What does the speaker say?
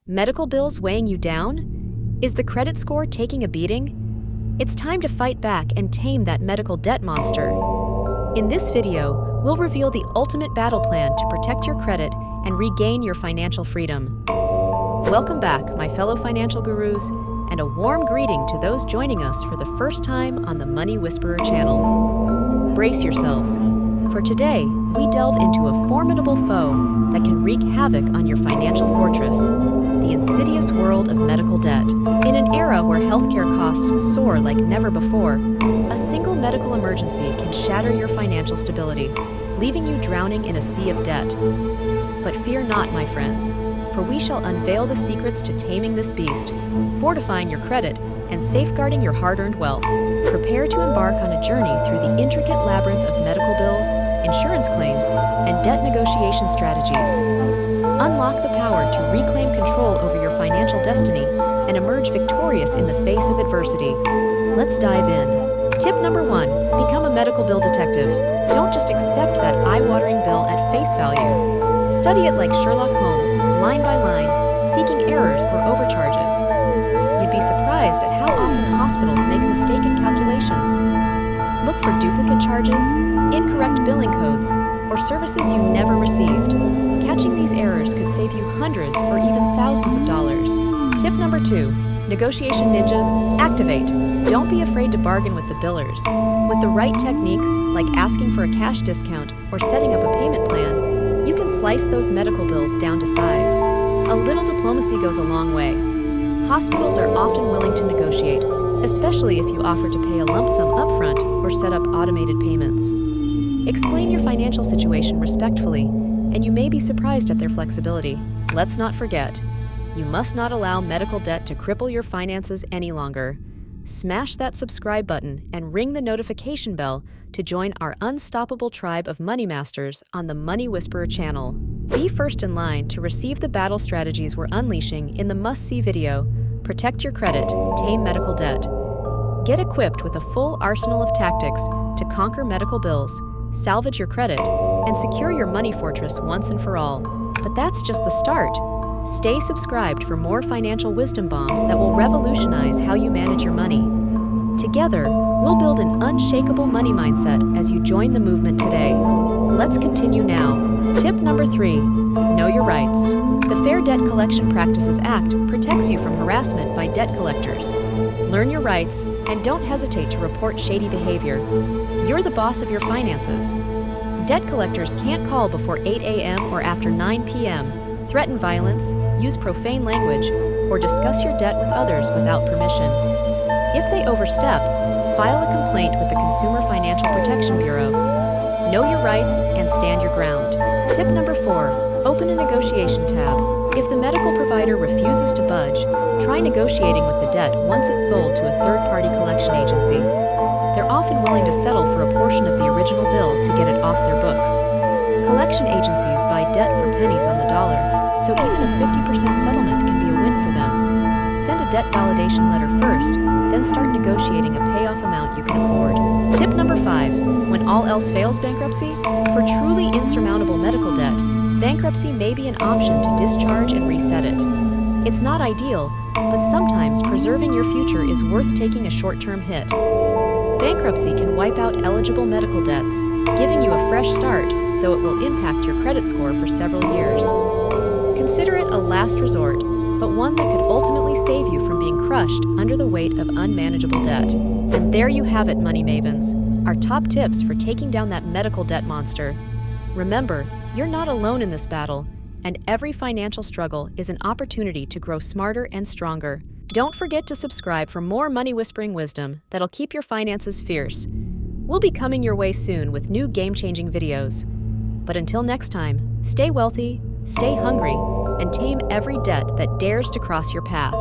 Medical bills weighing you down? Is the credit score taking a beating? It's time to fight back and tame that medical debt monster. In this video, we'll reveal the ultimate battle plan to protect your credit and regain your financial freedom. Welcome back, my fellow financial gurus, and a warm greeting to those joining us for the first time on the Money Whisperer channel. Brace yourselves, for today, we delve into a formidable foe that can wreak havoc on your financial fortress, the insidious world of medical debt. In an era where healthcare costs soar like never before, a single medical emergency can shatter your financial stability, leaving you drowning in a sea of debt. But fear not, my friends, for we shall unveil the secrets to taming this beast, fortifying your credit, and safeguarding your hard-earned wealth. Prepare to embark on a journey through the intricate labyrinth of medical bills, insurance claims, and debt negotiation strategies. Unlock the power to reclaim control over your financial destiny and emerge victorious in the face of adversity. Let's dive in. Tip number 1, become a medical bill detective. Don't just accept that eye-watering bill at face value. Study it like Sherlock Holmes, line by line, seeking errors or overcharges. You'd be surprised at how often hospitals make mistaken calculations. Look for duplicate charges, incorrect billing codes, or services you never received. Catching these errors could save you hundreds or even thousands of dollars. Tip number 2, negotiation ninjas, activate. Don't be afraid to bargain with the billers. With the right techniques, like asking for a cash discount or setting up a payment plan, you can slice those medical bills down to size. A little diplomacy goes a long way. Hospitals are often willing to negotiate, especially if you offer to pay a lump sum upfront or set up automated payments. Explain your financial situation respectfully, and you may be surprised at their flexibility. Let's not forget, you must not allow medical debt to cripple your finances any longer. Smash that subscribe button and ring the notification bell to join our unstoppable tribe of money masters on the Money Whisperer channel. Be first in line to receive the battle strategies we're unleashing in the must-see video, Protect Your Credit, Tame Medical Debt. Get equipped with a full arsenal of tactics to conquer medical bills, salvage your credit, and secure your money fortress once and for all. But that's just the start. Stay subscribed for more financial wisdom bombs that will revolutionize how you manage your money. Together, we'll build an unshakable money mindset as you join the movement today. Let's continue now. Tip number 3, know your rights. The Fair Debt Collection Practices Act protects you from harassment by debt collectors. Learn your rights and don't hesitate to report shady behavior. You're the boss of your finances. Debt collectors can't call before 8 a.m. or after 9 p.m., threaten violence, use profane language, or discuss your debt with others without permission. If they overstep, file a complaint with the Consumer Financial Protection Bureau. Know your rights and stand your ground. Tip number 4, open a negotiation tab. If the medical provider refuses to budge, try negotiating with the debt once it's sold to a third-party collection agency. They're often willing to settle for a portion of the original bill to get it off their books. Collection agencies buy debt for pennies on the dollar, so even a 50% settlement can be a win for them. Send a debt validation letter first, then start negotiating a payoff amount you can afford. Tip number 5, when all else fails bankruptcy? For truly insurmountable medical debt, bankruptcy may be an option to discharge and reset it. It's not ideal, but sometimes preserving your future is worth taking a short-term hit. Bankruptcy can wipe out eligible medical debts, giving you a fresh start, though it will impact your credit score for several years. Consider it a last resort, but one that could ultimately save you from being crushed under the weight of unmanageable debt. And there you have it, money mavens, our top tips for taking down that medical debt monster. Remember, you're not alone in this battle, and every financial struggle is an opportunity to grow smarter and stronger. Don't forget to subscribe for more money whispering wisdom that'll keep your finances fierce. We'll be coming your way soon with new game-changing videos. But until next time, stay wealthy, stay hungry, and tame every debt that dares to cross your path.